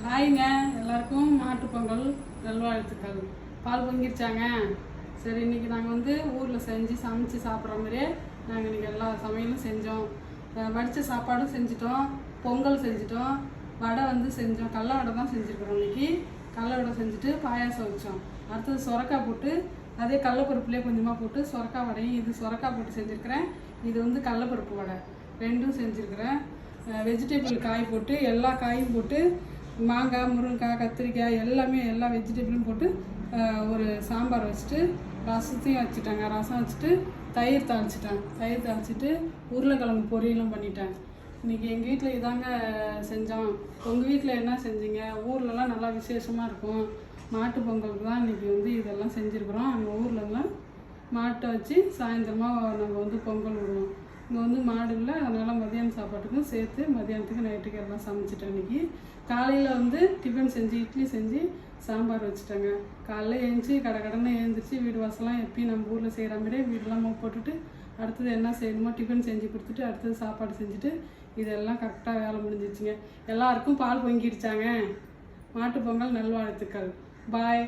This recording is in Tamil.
ஹாய்ங்க, எல்லாருக்கும் மாட்டுப் பொங்கல் நல்வாழ்த்துக்கள். பால் பொங்கிருச்சாங்க. சரி, இன்றைக்கி நாங்கள் ஊரில் செஞ்சு சமைச்சு சாப்பிட்ற மாதிரியே நாங்கள் இன்றைக்கி எல்லா சமையலும் செஞ்சோம். வடித்த சாப்பாடும் செஞ்சிட்டோம், பொங்கல் செஞ்சிட்டோம், வடை செஞ்சோம். கடல வடை தான் செஞ்சுருக்குறோம். இன்றைக்கி கடல வடை செஞ்சுட்டு பாயாசம் வச்சோம். அடுத்தது சொரக்காய் போட்டு அதே கடலப்பருப்புலேயே கொஞ்சமாக போட்டு சொரக்காய் வடையும், இது சொரக்காய் போட்டு செஞ்சுருக்கிறேன். இது கடலப்பருப்பு வடை ரெண்டும் செஞ்சுருக்கிறேன். வெஜிடபிள் காய் போட்டு எல்லா காயும் போட்டு மாங்காய், முருங்கைக்காய், கத்திரிக்காய் எல்லாமே எல்லா வெஜிடபிளும் போட்டு ஒரு சாம்பார் வச்சுட்டு ரசத்தையும் வச்சுட்டாங்க. ரசம் வச்சுட்டு தயிர் தாளிச்சிட்டு உருளைக்கிழங்கு பொரியலும் பண்ணிட்டேன். இன்றைக்கி எங்கள் வீட்டில் இதாங்க செஞ்சோம். உங்கள் வீட்டில் என்ன செஞ்சீங்க? ஊர்லலாம் நல்லா விசேஷமாக இருக்கும். மாட்டு பொங்கலுக்கு தான் இன்றைக்கி இதெல்லாம் செஞ்சுருக்குறோம். அங்கே ஊர்லலாம் மாட்டை வச்சு சாயந்தரமாக நாங்கள் பொங்கல் விடுவோம். இங்கே மாடு இல்லை, அதனால் மதியானம் சாப்பாட்டுக்கும் சேர்த்து மதியானத்துக்கு நைட்டுக்கு எல்லாம் சமைச்சிட்டேன். இன்றைக்கி காலையில் டிஃபன் செஞ்சு இட்லி செஞ்சு சாம்பார் வச்சுட்டேங்க. காலைல எழுந்துச்சி கடன்னு எழுந்திரிச்சி வீடு வாசலாம் எப்பயும் நம்ம ஊரில் செய்கிற மாதிரியே வீடெல்லாம் போட்டுட்டு அடுத்தது என்ன செய்யணுமோ டிஃபன் செஞ்சு கொடுத்துட்டு அடுத்தது சாப்பாடு செஞ்சுட்டு இதெல்லாம் கரெக்டாக வேலை முடிஞ்சிச்சுங்க. எல்லாருக்கும் பால் பொங்கிடுச்சாங்க. மாட்டு பொங்கல் நல்வாழ்த்துக்கள். பாய்.